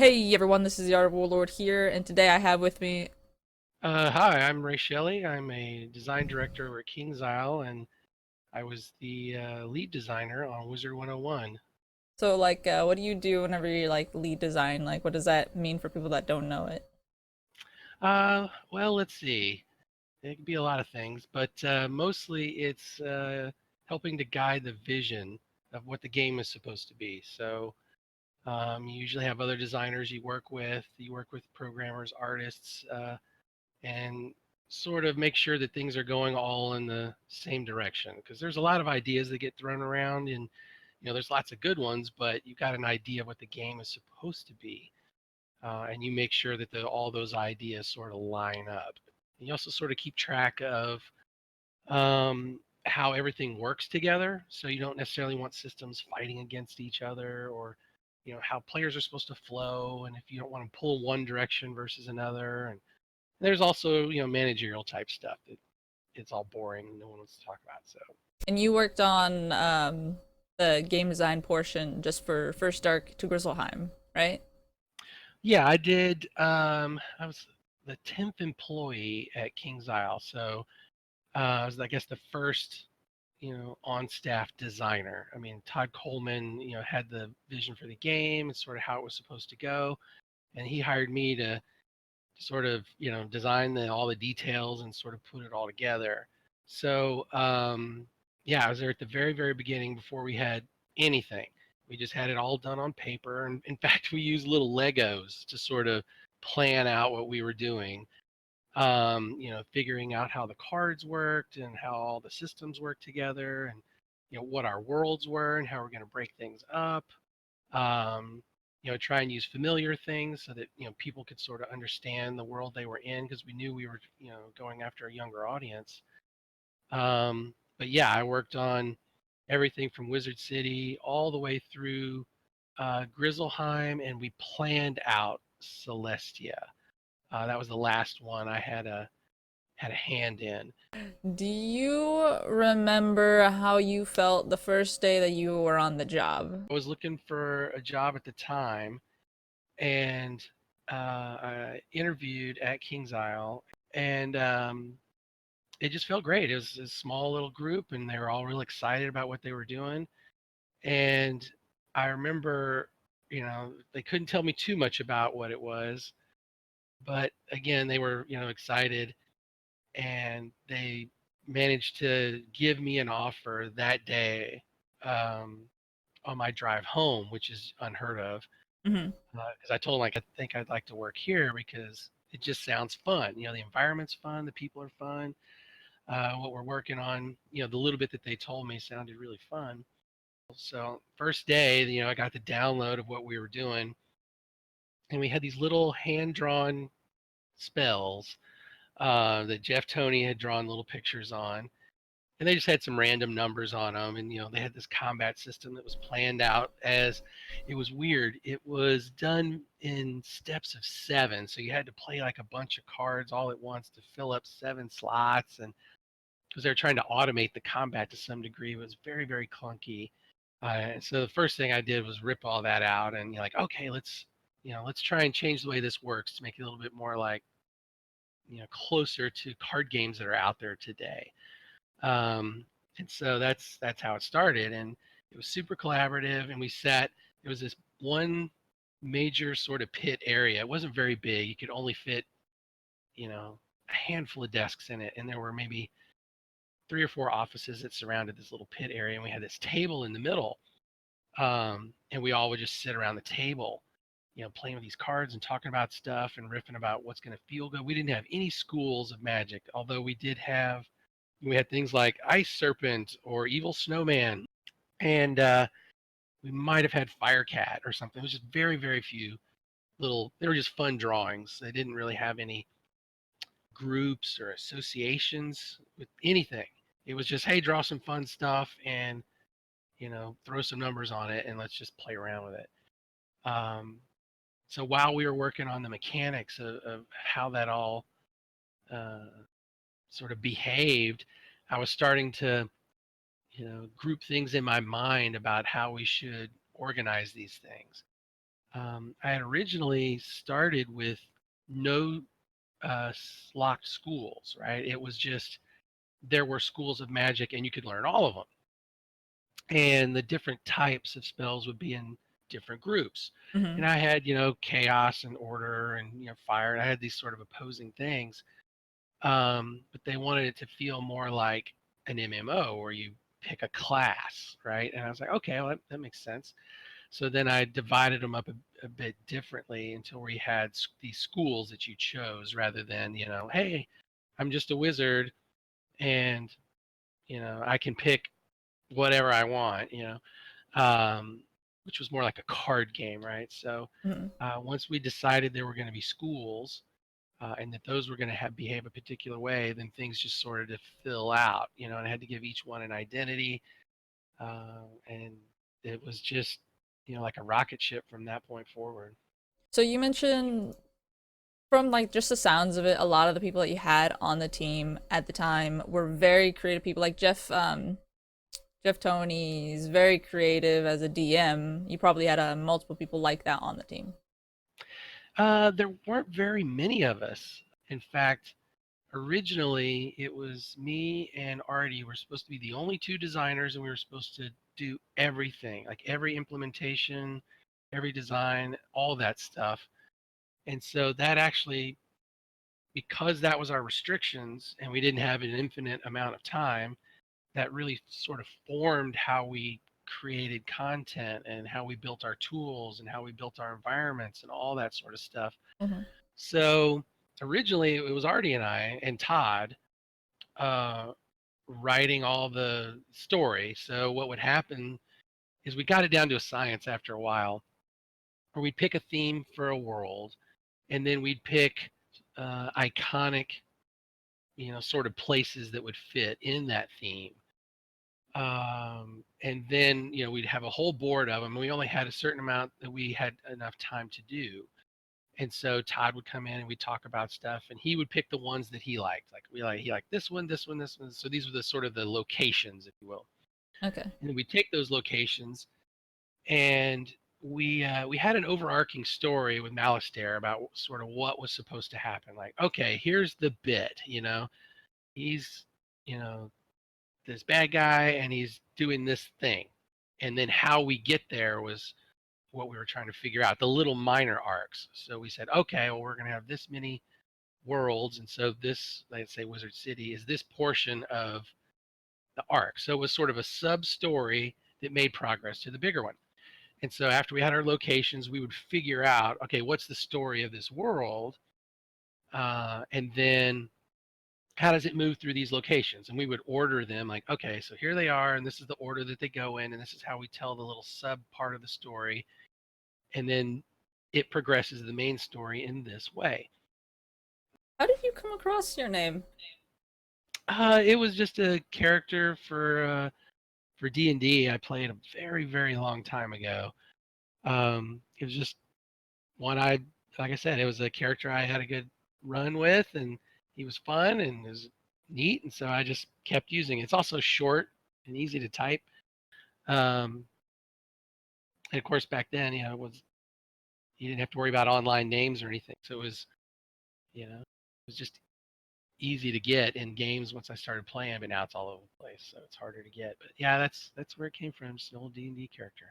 Hey everyone, this is the Art of Warlord here, and today I have with me. Hi, I'm Ray Shelley. I'm a design director over at King's Isle, and I was the lead designer on Wizard 101. What do you do whenever you lead design? Like, what does that mean for people that don't know it? Well, let's see. It can be a lot of things, but mostly it's helping to guide the vision of what the game is supposed to be. So you usually have other designers you work with. You work with programmers, artists, and sort of make sure that things are going all in the same direction because there's a lot of ideas that get thrown around and there's lots of good ones, but you got an idea of what the game is supposed to be, and you make sure that all those ideas sort of line up. And you also sort of keep track of how everything works together, so you don't necessarily want systems fighting against each other, or how players are supposed to flow, and if you don't want to pull one direction versus another. And there's also managerial type stuff that it's all boring and no one wants to talk about. So And you worked on the game design portion just for First Dark to Grizzleheim, right? yeah, I did. I was the 10th employee at Kings Isle, so I was, I guess, the first, on staff designer. I mean, Todd Coleman, had the vision for the game and sort of how it was supposed to go, and he hired me to sort of, design all the details and sort of put it all together. So, yeah, I was there at the very, very beginning before we had anything. We just had it all done on paper, and in fact, we used little Legos to sort of plan out what we were doing. Figuring out how the cards worked and how all the systems worked together, and what our worlds were and how we're going to break things up. um, try and use familiar things so that people could sort of understand the world they were in, because we knew we were going after a younger audience. But yeah, I worked on everything from Wizard City all the way through Grizzleheim, and we planned out Celestia. That was the last one I had a hand in. Do you remember how you felt the first day that you were on the job? I was looking for a job at the time, and I interviewed at Kings Isle, and it just felt great. It was a small little group, and they were all real excited about what they were doing. And I remember, they couldn't tell me too much about what it was, but again, they were, excited, and they managed to give me an offer that day, um, on my drive home, which is unheard of. Hmm. Because I told them, like, I think I'd like to work here because it just sounds fun. The environment's fun, the people are fun. What we're working on, the little bit that they told me sounded really fun. So first day, I got the download of what we were doing, and we had these little hand-drawn spells that Jeff Tony had drawn little pictures on, and they just had some random numbers on them. And they had this combat system that was planned out. As it was weird, it was done in steps of 7, so you had to play like a bunch of cards all at once to fill up 7 slots. And because they're trying to automate the combat to some degree, it was very, very clunky. So the first thing I did was rip all that out, and you're like, okay, let's try and change the way this works to make it a little bit more like, closer to card games that are out there today. um, and so that's how it started, and it was super collaborative. And we sat. It was this one major sort of pit area. It wasn't very big. You could only fit, a handful of desks in it, and there were maybe 3 or 4 offices that surrounded this little pit area. And we had this table in the middle, and we all would just sit around the table, playing with these cards and talking about stuff and riffing about what's going to feel good. We didn't have any schools of magic, although we had things like Ice Serpent or Evil Snowman, and we might have had Firecat or something. It was just very, very few little. They were just fun drawings. They didn't really have any groups or associations with anything. It was just, hey, draw some fun stuff and throw some numbers on it and let's just play around with it. Um, so while we were working on the mechanics of how that all uh, sort of behaved, I was starting to group things in my mind about how we should organize these things. I had originally started with no locked schools, right? It was just there were schools of magic and you could learn all of them. And the different types of spells would be in different groups. Hmm. And I had, chaos and order and, fire. And I had these sort of opposing things. But they wanted it to feel more like an MMO where you pick a class, right? And I was like, okay, well, that makes sense. So then I divided them up a bit differently until we had these schools that you chose rather than, hey, I'm just a wizard and, I can pick whatever I want, which was more like a card game, right? So Hmm. once we decided there were going to be schools and that those were going to have behave a particular way, then things just sort of to fill out, and I had to give each one an identity, and it was just, like a rocket ship from that point forward. So you mentioned from like just the sounds of it, a lot of the people that you had on the team at the time were very creative people. Like Jeff Tony's very creative as a DM. You probably had multiple people like that on the team. There weren't very many of us. In fact, originally it was me and Artie were supposed to be the only two designers, and we were supposed to do everything, like every implementation, every design, all that stuff. And so that actually, because that was our restrictions and we didn't have an infinite amount of time, that really sort of formed how we created content and how we built our tools and how we built our environments and all that sort of stuff. Hmm. So originally it was Artie and I and Todd uh, writing all the story. So what would happen is we got it down to a science after a while, where we'd pick a theme for a world, and then we'd pick iconic, sort of places that would fit in that theme. And then, we'd have a whole board of them. We only had a certain amount that we had enough time to do. And so Todd would come in and we'd talk about stuff, and he would pick the ones that he liked. Like he liked this one, this one, this one. So these were the sort of the locations, if you will. Okay. And then we take those locations, and we had an overarching story with Malastare about sort of what was supposed to happen. Like, okay, here's the bit. He's you know this bad guy, and he's doing this thing, and then how we get there was what we were trying to figure out. The little minor arcs. So we said, okay, well, we're going to have this many worlds, and so this, let's say, Wizard City is this portion of the arc. So it was sort of a sub story that made progress to the bigger one. And so after we had our locations, we would figure out, okay, what's the story of this world? And then how does it move through these locations? And we would order them like, okay, so here they are, and this is the order that they go in, and this is how we tell the little sub part of the story. And then it progresses the main story in this way. How did you come across your name? It was just a character for D&D I played a very, very long time ago. It was just one like I said, it was a character I had a good run with, and he was fun and it was neat, and so I just kept using it. It's also short and easy to type. Um, and of course, back then, it was you didn't have to worry about online names or anything, so it was just easy to get in games once I started playing. But now it's all over the place, so it's harder to get. But yeah, that's where it came from. Just an old D&D character.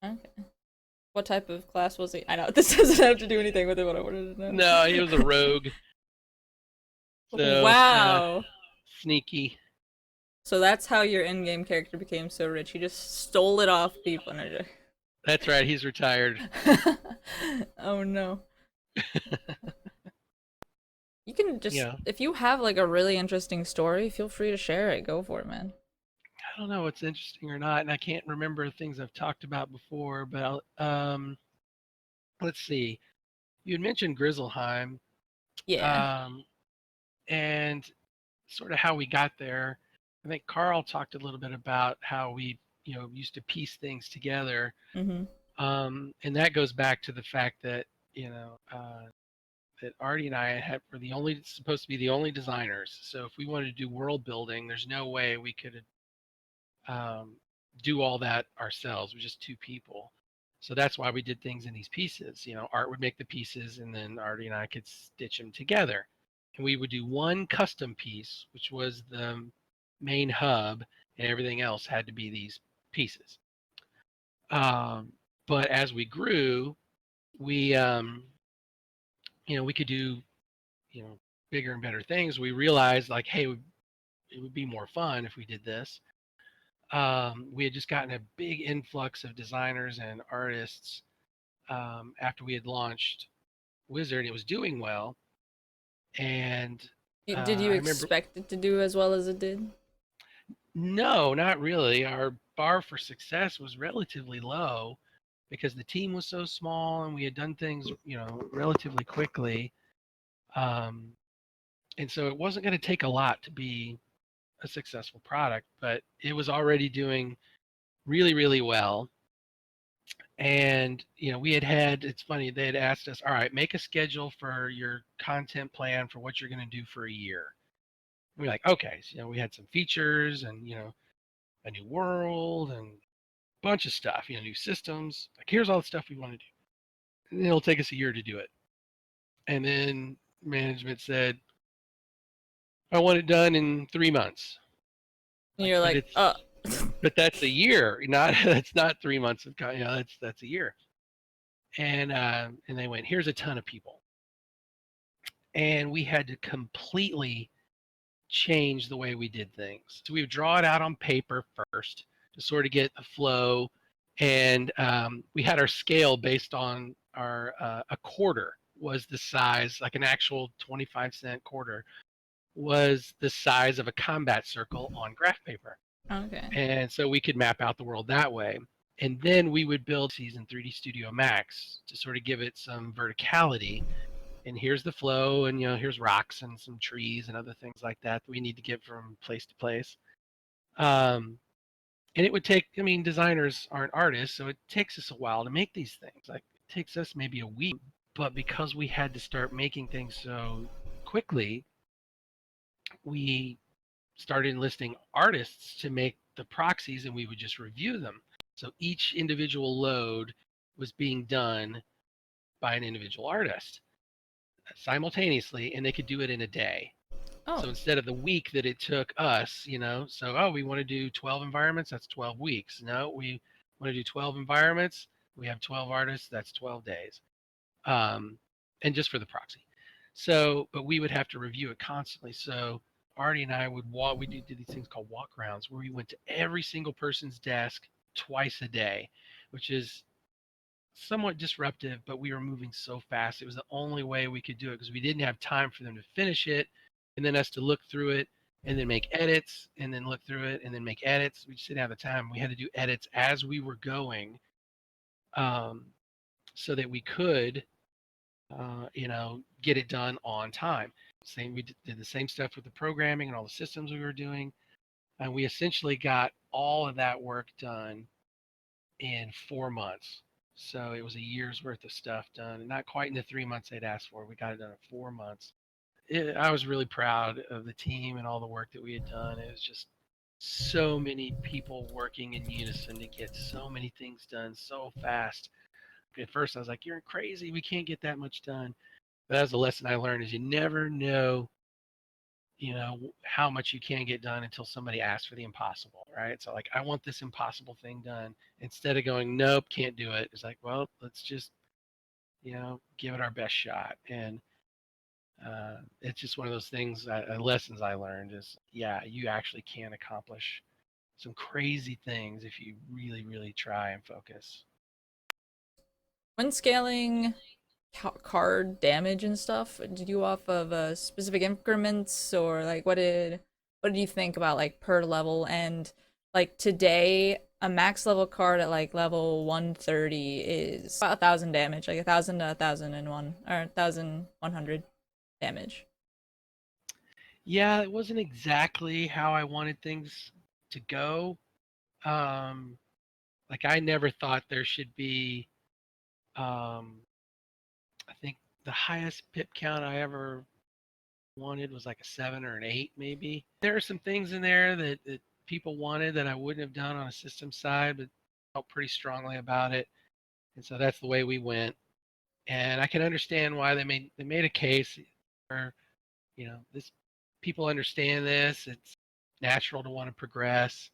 Okay. What type of class was he? I know this doesn't have to do anything with it, but I wanted to No, he was a know. rogue, so kind of Wow. sneaky. So that's how your in-game character became so rich. You just stole it off people. And That's right. He's retired. oh no. You can just, Yeah, if you have like a really interesting story, feel free to share it. Go for it, man. I don't know what's interesting or not, and I can't remember things I've talked about before. But let's see. You had mentioned Grizzleheim, Yeah. um, and sort of how we got there. I think Carl talked a little bit about how we, used to piece things together, Mm-hmm. and that goes back to the fact that that Artie and I were the only supposed to be the only designers. So if we wanted to do world building, there's no way we could um, do all that ourselves. We're just two people. So that's why we did things in these pieces. Art would make the pieces, and then Artie and I could stitch them together. And we would do one custom piece, which was the main hub, and everything else had to be these pieces. But as we grew, we we could do bigger and better things. We realized like, hey, it would be more fun if we did this. We had just gotten a big influx of designers and artists after we had launched Wizard. It was doing well, and Did you I remember, expect it to do as well as it did? no, not really. Our bar for success was relatively low because the team was so small and we had done things, relatively quickly. Um, and so it wasn't going to take a lot to be a successful product, but it was already doing really, really well. And it's funny, they had asked us, all right, make a schedule for your content plan for what you're going to do for a year. And we're like, okay. So, we had some features and a new world and a bunch of stuff, new systems. Like, here's all the stuff we want to do, and it'll take us a year to do it. And then management said, I want it done in 3 months. And Like, you're but like, it's but that's a year, not that's not 3 months of that's a year. And they went, here's a ton of people, and we had to completely change the way we did things. So we would draw it out on paper first to sort of get the flow, and we had our scale based on our a quarter was the size, like an actual 25-cent quarter was the size of a combat circle on graph paper. okay. And so we could map out the world that way. And then we would build these in 3D Studio Max to sort of give it some verticality. And here's the flow, and here's rocks and some trees and other things like that we need to get from place to place. And it would take, designers aren't artists, so it takes us a while to make these things. Like, it takes us maybe a week, but because we had to start making things so quickly, we started enlisting artists to make the proxies, and we would just review them. So each individual load was being done by an individual artist simultaneously, and they could do it in a day. Oh, So instead of the week that it took us, so we want to do 12 environments, that's 12 weeks. No, we want to do 12 environments, we have 12 artists, that's 12 days. Um, and just for the proxy. So, but we would have to review it constantly. So Artie and I would walk, we did these things called walk rounds where we went to every single person's desk twice a day, which is somewhat disruptive, but we were moving so fast. It was the only way we could do it because we didn't have time for them to finish it and then us to look through it and then make edits and then look through it and then make edits. We just didn't have the time. We had to do edits as we were going, um, so that we could, get it done on time. We did the same stuff with the programming and all the systems we were doing. And we essentially got all of that work done in 4 months. So it was a year's worth of stuff done, and not quite in the 3 months they'd asked for. We got it done in 4 months. I was really proud of the team and all the work that we had done. It was just so many people working in unison to get so many things done so fast. At first, I was like, "You're crazy. We can't get that much done." But that was a lesson I learned: is you never know, how much you can get done until somebody asks for the impossible, right? So like, I want this impossible thing done. Instead of going, nope, can't do it. It's like, well, let's just, give it our best shot. And it's just one of those things, lessons I learned is, yeah, you actually can accomplish some crazy things if you really, really try and focus. when scaling card damage and stuff, did you do off of specific increments, or like what did you think about like per level? And like today, a max level card at like level 130 is about 1,000 damage, like 1,000 to 1,001 or 1,100 damage. Yeah, it wasn't exactly how I wanted things to go. Um, like, I never thought there should be, um, I think the highest pip count I ever wanted was like a 7 or an 8, maybe. There are some things in there that people wanted that I wouldn't have done on a system side, but felt pretty strongly about it. And so that's the way we went. And I can understand why they made a case where, this people understand this. It's natural to want to progress.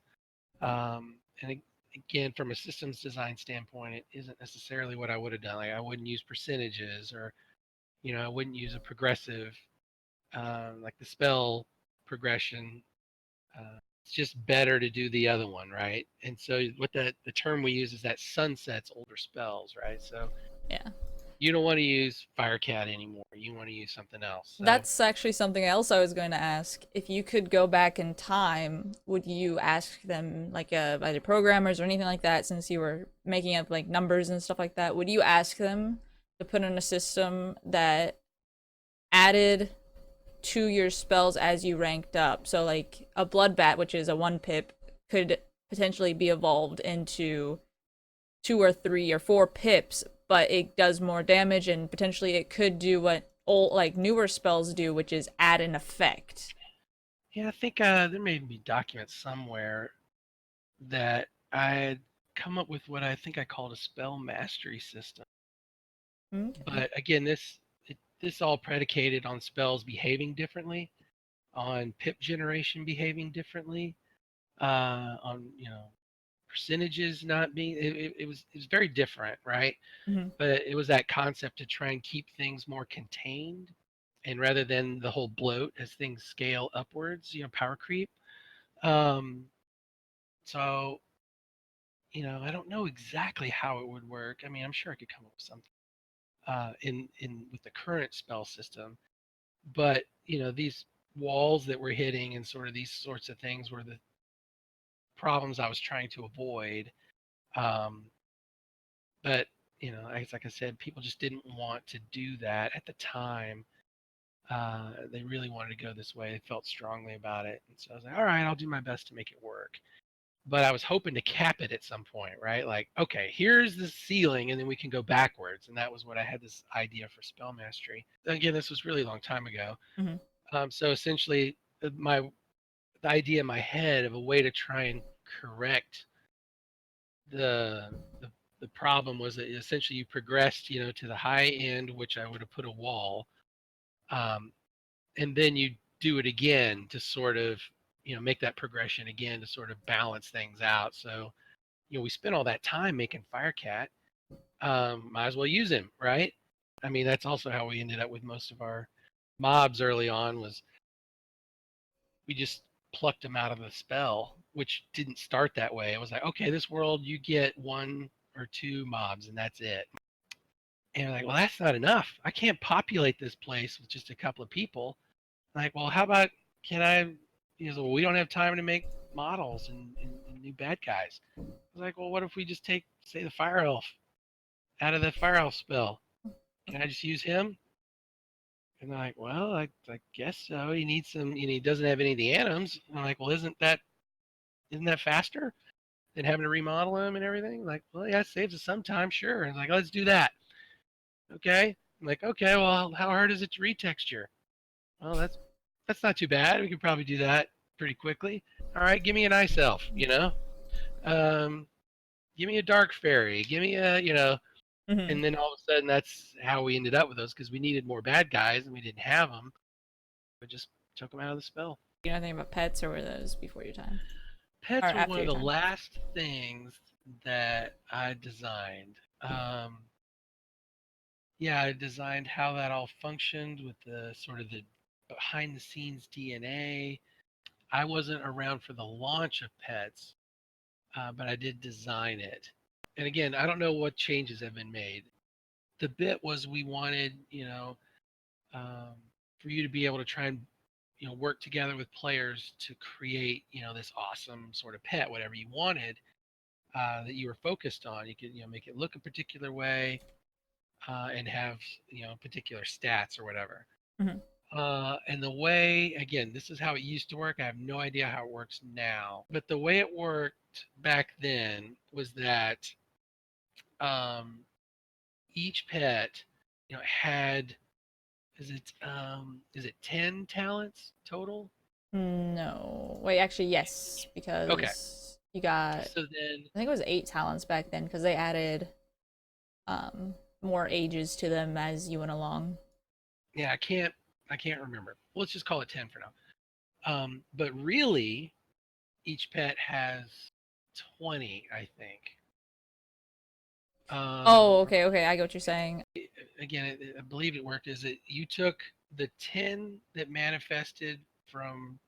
And again, from a systems design standpoint, it isn't necessarily what I would have done. Like I wouldn't use percentages, or I wouldn't use a progressive, like the spell progression. It's just better to do the other one, right? And so what the term we use is that sunsets older spells, right? So Yeah. you don't want to use Firecat anymore. You want to use something else. So That's actually something else I was going to ask. If you could go back in time, would you ask them, like, either programmers or anything like that, since you were making up like numbers and stuff like that? Would you ask them to put in a system that added to your spells as you ranked up? So, like, a Bloodbat, which is a 1 pip, could potentially be evolved into 2 or 3 or 4 pips, but it does more damage, and potentially it could do what old, like, newer spells do, which is add an effect. yeah, I think there may be documents somewhere that I had come up with what I think I called a spell mastery system. Okay. But again, this all predicated on spells behaving differently, on pip generation behaving differently, on percentages not being. It was very different, right? Hmm. But it was that concept to try and keep things more contained, and rather than the whole bloat as things scale upwards, power creep. Um, so I don't know exactly how it would work. I mean, I'm sure I could come up with something in with the current spell system, but these walls that we're hitting and sort of these sorts of things were the problems I was trying to avoid. Um, but like I said, people just didn't want to do that at the time. They really wanted to go this way. They felt strongly about it, and so I was like, all right, I'll do my best to make it work. But I was hoping to cap it at some point, right? Like, okay, here's the ceiling, and then we can go backwards. And that was what I had this idea for spell mastery. Again, this was really a long time ago. Hmm. So essentially, the idea in my head of a way to try and correct the the, the problem was that essentially you progressed, to the high end, which I would have put a wall, um, and then you do it again to sort of make that progression again to sort of balance things out. So we spent all that time making Firecat. Might as well use him, right? I mean, that's also how we ended up with most of our mobs early on. Was we just plucked them out of the spell, which didn't start that way. It was like, okay, this world you get 1 or 2 mobs and that's it. And like, well, that's not enough. I can't populate this place with just a couple of people. Like, well, how about can I? Well, we don't have time to make models and new bad guys. I was like, well, what if we just take, say, the fire elf out of the fire elf spell? Can I just use him? And they're like, well, I guess so. He needs some. He doesn't have any of the anims. And I'm like, well, isn't that faster than having to remodel him and everything? Like, well, yeah, it saves us some time, sure. And like, let's do that. Okay. I'm like, okay, well, how hard is it to retexture? Well, that's not too bad. We could probably do that pretty quickly. All right, give me an ice elf. Um, give me a dark fairy. Give me Hmm. and then all of a sudden that's how we ended up with those because we needed more bad guys and we didn't have them. We just took them out of the spell. You know anything about pets, or were those before your time or Pets were after one of your the time? last things that I designed. Yeah, I designed how that all functioned with the sort of the behind the scenes DNA. I wasn't around for the launch of Pets, but I did design it. And again, I don't know what changes have been made. The bit was we wanted, um, for you to be able to try and, work together with players to create, this awesome sort of pet, whatever you wanted, that you were focused on. You could, make it look a particular way, and have, particular stats or whatever. Hmm. And the way, again, this is how it used to work. I have no idea how it works now. But the way it worked back then was that, um, each pet, had, is it 10 talents total? No. Wait, actually, yes, Okay. because you got, So then, I think it was 8 talents back then, because they added. more ages to them as you went along? Yeah, I can't remember. Let's just call it 10 for now. But really, each pet has 20, I think. Oh, Or okay, okay, I get what you're saying. again, I believe it worked. Is that you took the 10 that manifested from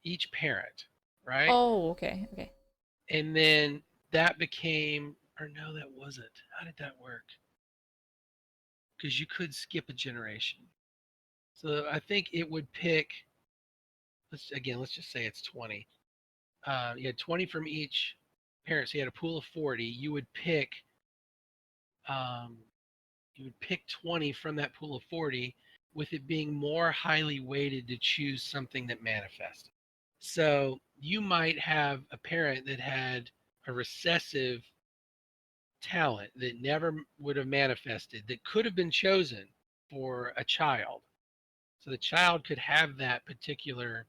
each parent, right? Oh, okay, okay. And then that became, or no, that wasn't. How did that work? Because you could skip a generation. So I think it would pick. Let's just say it's 20. You had 20 from each parent, so you had a pool of 40. Um, you would pick 20 from that pool of 40, with it being more highly weighted to choose something that manifested. So you might have a parent that had a recessive talent that never would have manifested that could have been chosen for a child. So the child could have that particular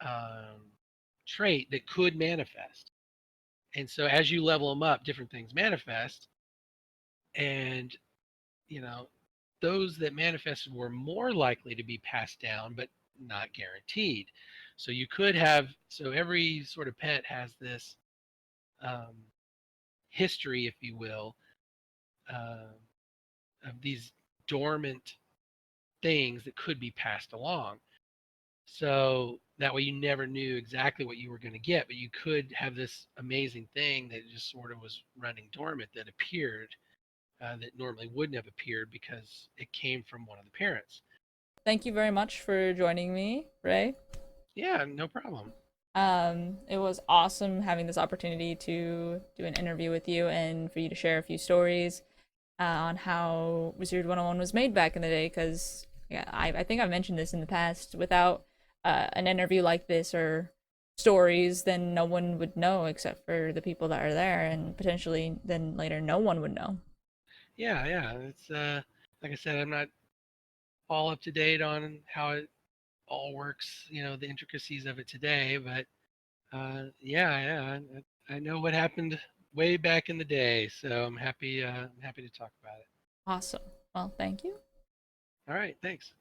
um, trait that could manifest. And so as you level them up, different things manifest. And, you know, those that manifested were more likely to be passed down, but not guaranteed. So you could have, so every sort of pet has this um, history, if you will, uh, of these dormant things that could be passed along. So that way you never knew exactly what you were going to get, but you could have this amazing thing that just sort of was running dormant that appeared, that normally wouldn't have appeared because it came from one of the parents. Thank you very much for joining me, Ray. Yeah, no problem. It was awesome having this opportunity to do an interview with you and for you to share a few stories on how Wizard 101 was made back in the day. Because yeah, I think I've mentioned this in the past. Without an interview like this or stories, then no one would know except for the people that are there, and potentially then later no one would know. Yeah, yeah. It's like I said, I'm not all up to date on how it all works, the intricacies of it today, but yeah, yeah, I know what happened way back in the day, so I'm happy to talk about it. Awesome. Well, thank you. All right, thanks.